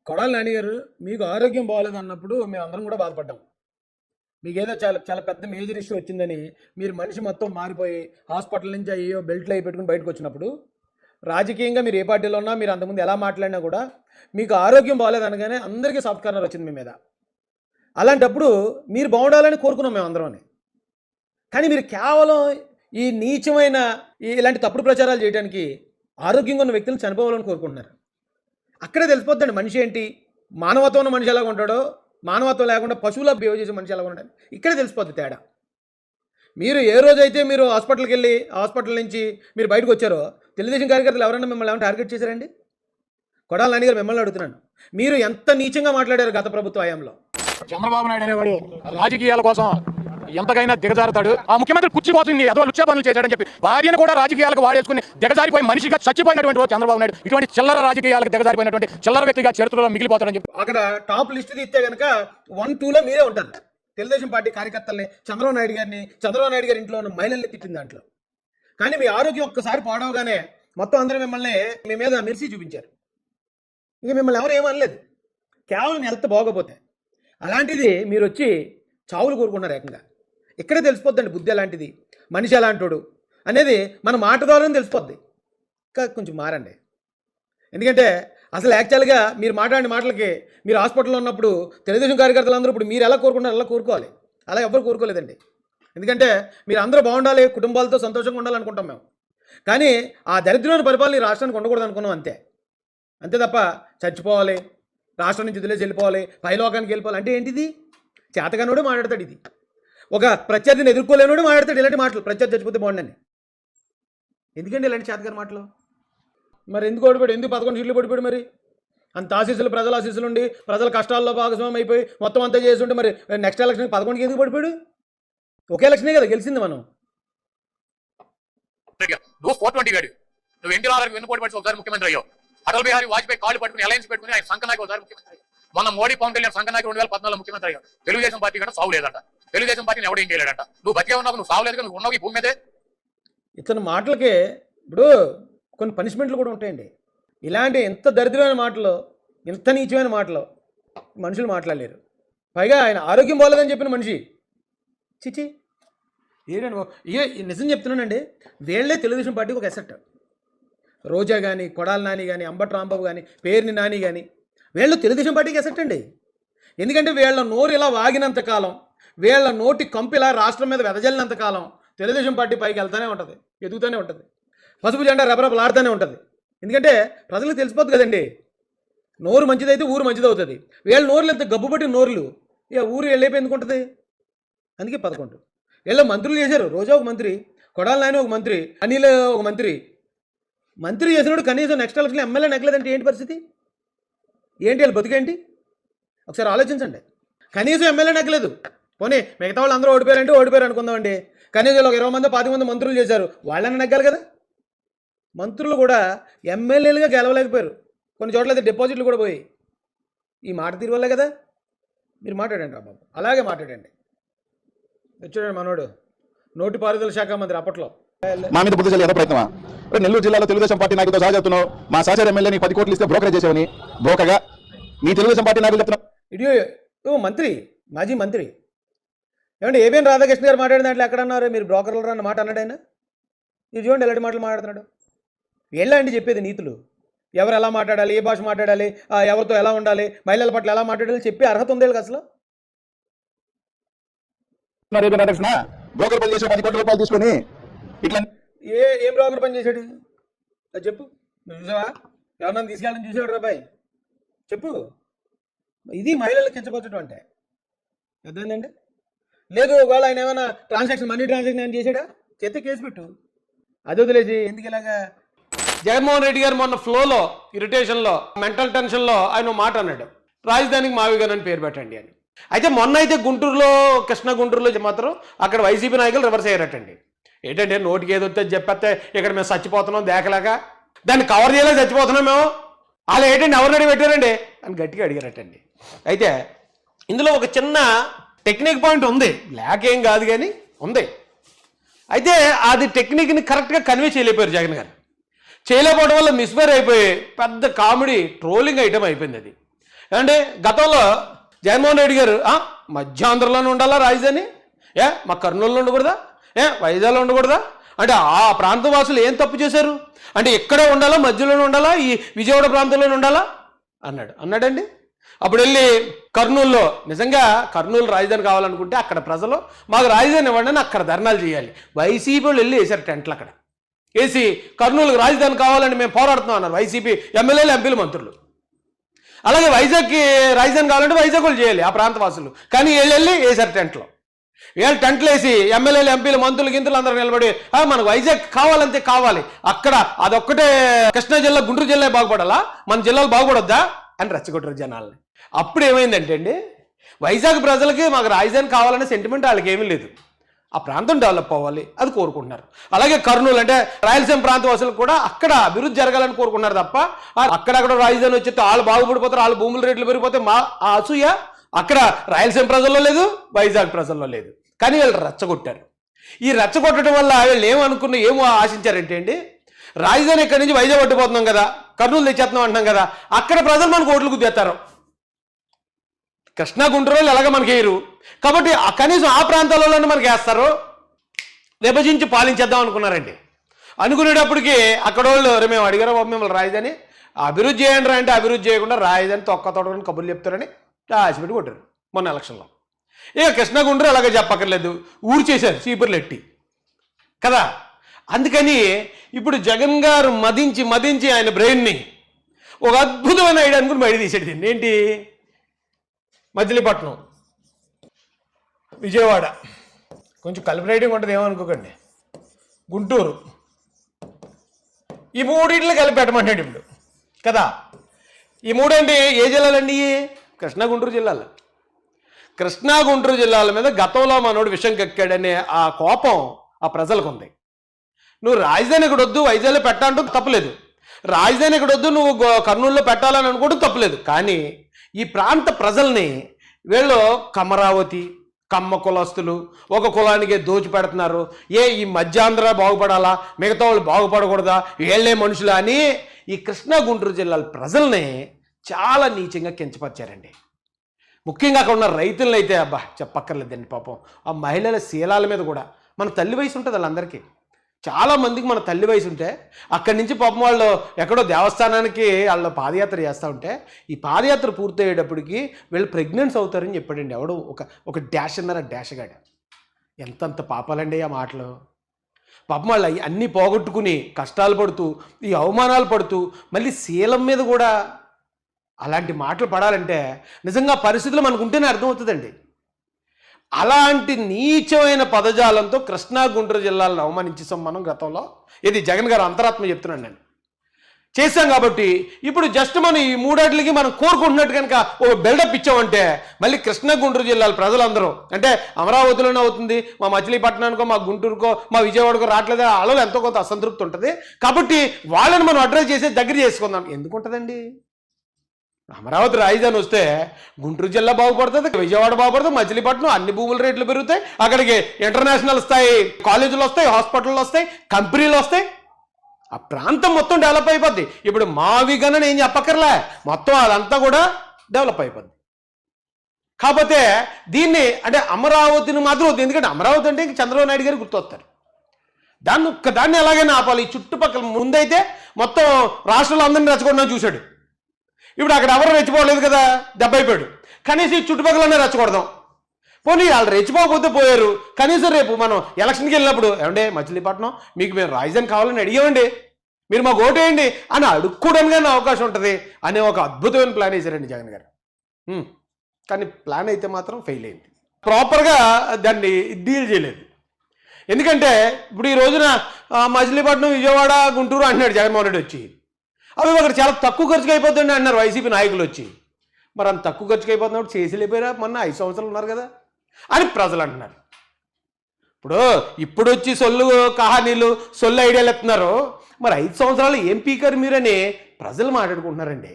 కొడాలి నాని గారు, మీకు ఆరోగ్యం బాగోలేదు అన్నప్పుడు మేము అందరం కూడా బాధపడ్డాం. మీకేదో చాలా చాలా పెద్ద మేజర్ ఇష్యూ వచ్చిందని మీరు మనిషి మొత్తం మారిపోయి హాస్పిటల్ నుంచి అయ్యో బెల్ట్లు అయి పెట్టుకుని బయటకు వచ్చినప్పుడు, రాజకీయంగా మీరు ఏ పార్టీలో ఉన్నా, మీరు అంతకుముందు ఎలా మాట్లాడినా కూడా మీకు ఆరోగ్యం బాగోలేదు అనగానే అందరికీ సాఫ్ట్ కార్నర్ వచ్చింది మీ మీద. అలాంటప్పుడు మీరు బాగుండాలని కోరుకున్నాం మేము అందరం. కానీ మీరు కేవలం ఈ నీచమైన ఇలాంటి తప్పుడు ప్రచారాలు చేయడానికి ఆరోగ్యంగా ఉన్న వ్యక్తులను చనిపోవాలని కోరుకుంటున్నారు. అక్కడే తెలిసిపోద్దండి మనిషి ఏంటి, మానవత్వం ఉన్న మనిషి ఎలాగ ఉంటాడో, మానవత్వం లేకుండా పశువులా బిహేవ్ చేసే మనిషి ఎలా ఉంటాడు, ఇక్కడే తెలిసిపోద్ది తేడా. మీరు ఏ రోజైతే మీరు హాస్పిటల్కి వెళ్ళి హాస్పిటల్ నుంచి మీరు బయటకు వచ్చారో, తెలుగుదేశం కార్యకర్తలు ఎవరైనా మిమ్మల్ని ఏమైనా టార్గెట్ చేశారండి? కొడాలి నాని గారు, మిమ్మల్ని అడుగుతున్నాను, మీరు ఎంత నీచంగా మాట్లాడారు గత ప్రభుత్వ హయాంలో? చంద్రబాబు నాయుడు అనేవాడు రాజకీయాల కోసం ఎంతకైనా దిగజారుతాడు. ఆ ముఖ్యమంత్రి కుర్చీ కోసం ఏదో లుచ్చా పనులు చేశాడని చెప్పి భార్యను కూడా రాజకీయాలకు వాడేసుకుని దిగజారిపోయి మనిషిగా చచ్చిపోయినటువంటి చంద్రబాబు నాయుడు ఇటువంటి చిల్లర రాజకీయాలకు దిగజారిపోయినటువంటి చిల్లర వ్యక్తిగా చరిత్రలో మిగిలిపోతాడని చెప్పి అక్కడ టాప్ లిస్ట్ తీస్తే కనుక 1-2లో మీరే ఉంటారు. తెలుగుదేశం పార్టీ కార్యకర్తల్ని, చంద్రబాబు నాయుడు గారి ఇంట్లో ఉన్న మహిళల్ని తిట్టిన దాంట్లో. కానీ మీ ఆరోగ్యం ఒక్కసారి పాడవగానే మొత్తం అందరూ మిమ్మల్ని మీ మీద మెరిసి చూపించారు. ఇంక మిమ్మల్ని ఎవరు ఏమనలేదు, కేవలం హెల్త్ బాగోపోతే. అలాంటిది మీరు వచ్చి చావులు కోరుకున్నారు ఏకంగా. ఇక్కడే తెలిసిపోద్దండి బుద్ధి ఎలాంటిది, మనిషి ఎలాంటోడు అనేది మన మాట ద్వారానే తెలిసిపోద్ది. ఇంకా కొంచెం మారండి. ఎందుకంటే అసలు యాక్చువల్గా మీరు మాట్లాడిన మాటలకి, మీరు హాస్పిటల్లో ఉన్నప్పుడు తెలుగుదేశం కార్యకర్తలు అందరూ ఇప్పుడు మీరు ఎలా కోరుకున్నారు అలా కోరుకోవాలి. అలా ఎవరు కోరుకోలేదండి. ఎందుకంటే మీరు అందరూ బాగుండాలి, కుటుంబాలతో సంతోషంగా ఉండాలనుకుంటాం మేము. కానీ ఆ దరిద్రమైన పరిపాలన ఈ రాష్ట్రానికి ఉండకూడదు అనుకున్నాం అంతే. అంతే తప్ప చచ్చిపోవాలి, రాష్ట్రం నుంచి వదిలేసి వెళ్ళిపోవాలి, పైలోకానికి వెళ్ళిపోవాలి అంటే ఏంటిది? చేతగానోడు మాట్లాడతాడు. ఇది ఒక ప్రత్యర్థిని ఎదుర్కోలేనోడు మాట్లాడతాడు ఇలాంటి మాటలు. ప్రత్యర్థి చచ్చిపోతే బాగుండండి. ఎందుకండి ఇలాంటి చేతగాని మాటలు? మరి ఎందుకు ఓడిపోయాడు? ఎందుకు 11 సీట్లు ఓడిపోయాడు? మరి అంత ఆశీస్సులు, ప్రజల ఆశీస్సులు ఉండి, ప్రజల కష్టాల్లో భాగస్వామ్యం అయిపోయి మొత్తం అంతా చేసి ఉంటే మరి నెక్స్ట్ ఎలక్షన్ 11కి ఎందుకు ఓడిపోయాడు? ఒకే ఎలక్షనే కదా గెలిచింది మనం. నువ్వు 420 గాడు, నువ్వు ఎన్టీఆర్ వెన్నుపోటు పడి ఒకసారి ముఖ్యమంత్రి అయ్యావు. అటల్ బిహారీ వాజ్పేయి కాళ్ళు పట్టుకుని అలయన్స్ పెట్టుకుని ఆయన సంఘనాయకు ఒకసారి ముఖ్యమంత్రి. మొన్న మోడీ పవన్ కళ్యాణ్ సంఘనాయకు 2014 ముఖ్యమంత్రి అయ్యావు. తెలుగుదేశం పార్టీ కంటే సావు లేదంట, తెలుగుదేశం పార్టీని ఎవడేం చేయలేడంట. నువ్వు బతికే ఉన్నావు, నువ్వు సావు లేదు, నువ్వు ఉన్నావు ఈ భూమి మీదే. ఇతని మాటలకి ఇప్పుడు కొన్ని పనిష్మెంట్లు కూడా ఉంటాయండి. ఇలాంటి ఎంత దరిద్రమైన మాటలు, ఎంత నీచమైన మాటలు మనుషులు మాట్లాడలేరు. పైగా ఆయన ఆరోగ్యం బాగోలేదని చెప్పిన మనిషి చిచి ఏంటండి? నిజం చెప్తున్నానండి, వీళ్ళే తెలుగుదేశం పార్టీకి ఒక ఎసెట్. రోజా కానీ, కొడాలి నాని కానీ, అంబటి రాంబాబు కానీ, పేర్ని నాని కానీ, వీళ్ళు తెలుగుదేశం పార్టీకి ఎసెట్ అండి. ఎందుకంటే వీళ్ళ నోరు ఇలా వాగినంతకాలం, వీళ్ళ నోటి కంపు ఇలా రాష్ట్రం మీద వెదజల్లినంతకాలం తెలుగుదేశం పార్టీ పైకి వెళ్తూనే ఉంటుంది, ఎదుగుతూనే ఉంటుంది, పసుపు జెండా రెపరెపలాడుతూనే ఉంటుంది. ఎందుకంటే ప్రజలకు తెలిసిపోతుంది కదండి, నోరు మంచిదైతే ఊరు మంచిదవుతుంది. వీళ్ళ నోరులు ఎంత గబ్బుపట్టిన నోరులు, ఇక ఊరు వెళ్ళైపోయి ఎందుకు ఉంటుంది? అందుకే 11 వీళ్ళు మంత్రులు చేశారు. రోజా ఒక మంత్రి, కొడాలి నాని ఒక మంత్రి, అనిల్ ఒక మంత్రి. మంత్రి చేసినప్పుడు కనీసం నెక్స్ట్ ఎలక్షన్ ఎమ్మెల్యే నెగ్గలేదంటే ఏంటి పరిస్థితి? ఏంటి వీళ్ళు బతుకేంటి? ఒకసారి ఆలోచించండి. కనీసం ఎమ్మెల్యే నెగ్గలేదు. పోనీ మిగతా వాళ్ళు అందరూ ఓడిపోయారంటే ఓడిపోయారు అనుకుందామండి. కనీసం ఒక 20 మంది 25 మంది మంత్రులు చేశారు, వాళ్ళని నెగ్గాలి కదా. మంత్రులు కూడా ఎమ్మెల్యేలుగా గెలవలేకపోయారు. కొన్ని చోట్ల అయితే డిపాజిట్లు కూడా పోయి. ఈ మాట తీరు వల్లే కదా. మీరు మాట్లాడండి బాబు, అలాగే మాట్లాడండి. చూడండి మనోడు నోటిపారుదల శాఖ మంత్రి అప్పట్లో. మా మీద బుద్ధి చల్లి ఏదో ప్రయత్నమా? నెల్లూరు జిల్లాలో తెలుగుదేశం పార్టీ నాయకులతో సహా చెప్తున్నావు, మా సహచర ఎమ్మెల్యేని 10 కోట్లు ఇస్తే బ్రోకరేజ్ చేసేవని. బ్రోకర్గా మీ తెలుగుదేశం పార్టీ నాయకులు చెప్తున్నావు. ఇడియో మంత్రి, మాజీ మంత్రి ఏమంటే ఏబిఎన్ రాధాకృష్ణ గారు మాట్లాడిన దాంట్లో ఎక్కడన్నారు మీరు బ్రోకర్లు అన్న మాట అన్నాడు ఆయన? ఇది చూడండి ఎలాంటి మాటలు మాట్లాడుతున్నాడు. ఏంటండి చెప్పేది నీతులు? ఎవరు ఎలా మాట్లాడాలి, ఏ భాష మాట్లాడాలి, ఎవరితో ఎలా ఉండాలి, మహిళల పట్ల ఎలా మాట్లాడాలి చెప్పే అర్హత ఉంది అసలు? బ్రోకర్ పని చేసి 10 కోట్ల రూపాయలు తీసుకొని ఇట్లా ఏం బ్రోకర్ పని చేశాడు అది చెప్పు. నువ్వు చూసావా? ఎవరన్నా తీసుకెళ్ళని చూసాడు రాబాయ్? చెప్పు. ఇది మహిళలకు కించపరచడం అంటే అర్థమైందండి. లేదు ఒకవేళ ఆయన ఏమైనా మనీ ట్రాన్సాక్షన్ ఏమైనా చేశాడా? చేస్తే కేసు పెట్టు. అది వదిలేసి ఎందుకు ఇలాగా? జగన్మోహన్ రెడ్డి గారు మొన్న ఫ్లోలో, ఇరిటేషన్లో, మెంటల్ టెన్షన్లో ఆయన మాట అన్నాడు, రాజధానికి మావిగాన్ అని పేరు పెట్టండి అని. అయితే మొన్న అయితే గుంటూరులో, గుంటూరులో మాత్రం అక్కడ వైసీపీ నాయకులు రివర్స్ అయ్యారటండి. ఏంటంటే నోటికి ఏదో వచ్చే చెప్పేస్తే ఇక్కడ మేము చచ్చిపోతున్నాం దేకలాగా, దాన్ని కవర్ చేయలేక చచ్చిపోతున్నాం మేము, అలా ఏంటండి ఎవరిని అడిగి పెట్టారండి అని గట్టిగా అడిగారటండి. అయితే ఇందులో ఒక చిన్న టెక్నిక్ పాయింట్ ఉంది, లేకేం కాదు కానీ ఉంది. అయితే అది టెక్నిక్ని కరెక్ట్గా కన్వే చేయలేకపోయారు జగన్ గారు. చేయలేకపోవడం వల్ల మిస్ఫేర్ అయిపోయి పెద్ద కామెడీ ట్రోలింగ్ ఐటమ్ అయిపోయింది అది. ఏమంటే గతంలో జగన్మోహన్ రెడ్డి గారు మధ్యాంధ్రలోనే ఉండాలా రాజధాని, మా కర్నూలులో ఉండకూడదా, వైజాగ్లో ఉండకూడదా అంటే ఆ ప్రాంత వాసులు ఏం తప్పు చేశారు అంటే ఇక్కడే ఉండాలా, మధ్యలోనే ఉండాలా, ఈ విజయవాడ ప్రాంతంలోనే ఉండాలా అన్నాడండి. అప్పుడు వెళ్ళి కర్నూలులో నిజంగా కర్నూలు రాజధాని కావాలనుకుంటే అక్కడ ప్రజలు మాకు రాజధాని ఇవ్వండి అని అక్కడ ధర్నాలు చేయాలి. వైసీపీ వాళ్ళు వెళ్ళి వేశారు టెంట్లు అక్కడ వేసి కర్నూలుకు రాజధాని కావాలని మేము పోరాడుతున్నాం అన్నారు వైసీపీ ఎమ్మెల్యేలు, ఎంపీలు, మంత్రులు. అలాగే వైజాగ్కి రాజధాని కావాలంటే వైజాగ్ వాళ్ళు చేయాలి ఆ ప్రాంత వాసులు, కానీ వెళ్ళి వేశారు టెంట్లో. వీళ్ళు టెంట్లు వేసి ఎమ్మెల్యేలు, ఎంపీలు, మంత్రులు, గింతులు అందరూ నిలబడి మనకు వైజాగ్ కావాలంతే కావాలి, అక్కడ అదొక్కటే కృష్ణా జిల్లా, గుంటూరు జిల్లా బాగుపడాలా, మన జిల్లాలు బాగుపడొద్దా అని రెచ్చగొట్టారు జనాల్ని. అప్పుడు ఏమైందంటే అండి, వైజాగ్ ప్రజలకి మాకు రాజధాని కావాలనే సెంటిమెంట్ వాళ్ళకి ఏమీ లేదు, ఆ ప్రాంతం డెవలప్ అవ్వాలి అది కోరుకుంటున్నారు. అలాగే కర్నూలు అంటే రాయలసీమ ప్రాంత వాసులకు కూడా అక్కడ అభివృద్ధి జరగాలని కోరుకున్నారు తప్ప అక్కడక్కడ రాజధాని వచ్చి వాళ్ళు బాగుపడిపోతారు, వాళ్ళు భూముల రేట్లు పెరిగిపోతే మా ఆ అసూయ అక్కడ రాయలసీమ ప్రజల్లో లేదు, వైజాగ్ ప్రజల్లో లేదు. కానీ వీళ్ళు రెచ్చగొట్టారు. ఈ రెచ్చగొట్టడం వల్ల వీళ్ళు ఏమో ఆశించారంటే అండి, రాజధాని ఇక్కడి నుంచి వైజాగ్ పట్టిపోతున్నాం కదా, కర్నూలు తెచ్చేస్తున్నాం అంటున్నాం కదా, అక్కడ ప్రజలు మనకు ఓట్లు గుద్దేస్తారు. కృష్ణా గుంటూరు ఎలాగ మనకి వేయరు కాబట్టి కనీసం ఆ ప్రాంతాలలోనే మనకి వేస్తారు, విభజించి పాలించేద్దాం అనుకున్నారండి. అనుకునేటప్పటికి అక్కడ వాళ్ళు మేము అడిగారు మిమ్మల్ని రాజధాని అభివృద్ధి చేయండి రా అంటే అభివృద్ధి చేయకుండా రాజధాని తొక్కతోడని కబుర్లు చెప్తారని ఆశపెట్టి కొట్టారు మొన్న ఎలక్షన్లో. ఇక కృష్ణా గుంటూరు అలాగే చెప్పక్కర్లేదు, ఊరు చేశారు చీపుర్లు ఎట్టి కదా. అందుకని ఇప్పుడు జగన్ గారు మదించి ఆయన బ్రెయిన్ని ఒక అద్భుతమైన ఐడియా అనుకుని బయట తీసేది ఏంటి, మచిలీపట్నం, విజయవాడ, కొంచెం కలిపి రైటింగ్ ఉంటుంది ఏమనుకోకండి, గుంటూరు, ఈ మూడింటిలో కలిపి పెట్టమంటాడు ఇప్పుడు కదా. ఈ మూడండి ఏ జిల్లాలండి, కృష్ణా గుంటూరు జిల్లాలు. కృష్ణా గుంటూరు జిల్లాల మీద గతంలో మనోడు విషం కక్కాడనే ఆ కోపం ఆ ప్రజలకు ఉంది. నువ్వు రాజధాని ఇక్కడ వద్దు వైజాగ్లో పెట్టాలంటూ తప్పలేదు, రాజధాని ఇక్కడ వద్దు నువ్వు కర్నూలులో పెట్టాలని అనుకోవడం తప్పలేదు. కానీ ఈ ప్రాంత ప్రజల్ని వీళ్ళు కమరావతి, కమ్మ కులస్తులు ఒక కులానికే దోచి పెడుతున్నారు, ఈ మధ్యాంధ్ర బాగుపడాలా మిగతా వాళ్ళు బాగుపడకూడదా, వీళ్ళే మనుషులా అని ఈ కృష్ణా గుంటూరు జిల్లాల ప్రజల్ని చాలా నీచంగా కించపరిచారండి. ముఖ్యంగా అక్కడ ఉన్న రైతులను అయితే చెప్పక్కర్లేదండి పాపం. ఆ మహిళల శీలాల మీద కూడా మన తల్లి వయసు ఉంటుంది వాళ్ళందరికీ, చాలామందికి మన తల్లి వయసు ఉంటే అక్కడి నుంచి పాపం వాళ్ళు ఎక్కడో దేవస్థానానికి వాళ్ళు పాదయాత్ర చేస్తూ ఉంటే ఈ పాదయాత్ర పూర్తయ్యేటప్పటికి వీళ్ళు ప్రెగ్నెన్స్ అవుతారని చెప్పాడండి ఎవడో ఒక డాష్ డాష్గాడు. ఎంతంత పాపాలండి ఆ మాటలు. పాపం వాళ్ళు అన్నీ పోగొట్టుకుని కష్టాలు పడుతూ ఈ అవమానాలు పడుతూ మళ్ళీ శీలం మీద కూడా అలాంటి మాటలు పడాలంటే నిజంగా పరిస్థితులు మనకు ఉంటేనే అర్థమవుతుందండి. అలాంటి నీచమైన పదజాలంతో కృష్ణా గుంటూరు జిల్లాలను అవమానించేసాం మనం గతంలో. ఇది జగన్ గారు అంతరాత్మ చెప్తున్నాను నేను చేశాం. కాబట్టి ఇప్పుడు జస్ట్ మనం ఈ మూడాటికి మనం కోరుకుంటున్నట్టు కనుక ఓ బిల్డప్ ఇచ్చామంటే మళ్ళీ కృష్ణా గుంటూరు జిల్లాల ప్రజలందరూ అంటే అమరావతిలోనే అవుతుంది, మా మచిలీపట్నానికో మా గుంటూరుకో మా విజయవాడకో రావట్లేదు, అలలో ఎంతో కొంత అసంతృప్తి ఉంటుంది. కాబట్టి వాళ్ళని మనం అడ్రస్ చేసి దగ్గర చేసుకుందాం. ఎందుకు ఉంటుందండి, అమరావతి రాజధాని వస్తే గుంటూరు జిల్లా బాగుపడుతుంది, విజయవాడ బాగుపడుతుంది, మచిలీపట్నం అన్ని భూముల రేట్లు పెరుగుతాయి, అక్కడికి ఇంటర్నేషనల్ స్థాయి కాలేజీలు వస్తాయి, హాస్పిటళ్ళు వస్తాయి, కంపెనీలు వస్తాయి, ఆ ప్రాంతం మొత్తం డెవలప్ అయిపోద్ది. ఇప్పుడు మావిగన నేను చెప్పక్కర్లే, మొత్తం అదంతా కూడా డెవలప్ అయిపోద్ది. కాకపోతే దీన్ని అంటే అమరావతిని మాత్రం వద్దు, ఎందుకంటే అమరావతి అంటే ఇంక చంద్రబాబు నాయుడు గారు గుర్తొస్తారు. దాన్ని ఎలాగైనా ఆపాలి. ఈ చుట్టుపక్కల ముందైతే మొత్తం రాష్ట్రంలో అందరినీ రెచ్చగొట్టడం చూశాడు. ఇప్పుడు అక్కడ ఎవరు రెచ్చిపోలేదు కదా, దెబ్బ అయిపోయాడు. కనీసం ఈ చుట్టుపక్కలనే రెచ్చగొడదాం. పోనీ వాళ్ళు రెచ్చిపోకపోతే పోయారు, కనీసం రేపు మనం ఎలక్షన్కి వెళ్ళినప్పుడు ఏమంటే మచిలీపట్నం మీకు మేము రాజధాని కావాలని అడిగామండి, మీరు మాకు ఓటేయండి అని అడుక్కోవడానికి అవకాశం ఉంటుంది అనే ఒక అద్భుతమైన ప్లాన్ వేశారండి జగన్ గారు. కానీ ప్లాన్ అయితే మాత్రం ఫెయిల్ అయింది, ప్రాపర్గా దాన్ని డీల్ చేయలేదు. ఎందుకంటే ఇప్పుడు ఈ రోజున మచిలీపట్నం, విజయవాడ, గుంటూరు అంటున్నాడు జగన్మోహన్ రెడ్డి వచ్చి, అవి అక్కడ చాలా తక్కువ ఖర్చుకి అయిపోతుంది అన్నారు వైసీపీ నాయకులు వచ్చి. మరి అంత తక్కువ ఖర్చుకి అయిపోతున్నప్పుడు చేసి లేపోయారా, మొన్న 5 సంవత్సరాలు ఉన్నారు కదా అని ప్రజలు అంటున్నారు. ఇప్పుడు వచ్చి సొల్లు కహానీలు సొల్లు ఐడియాలు ఎత్తున్నారు, మరి 5 సంవత్సరాలు ఏం పీకరు మీరని ప్రజలు మాట్లాడుకుంటున్నారండి.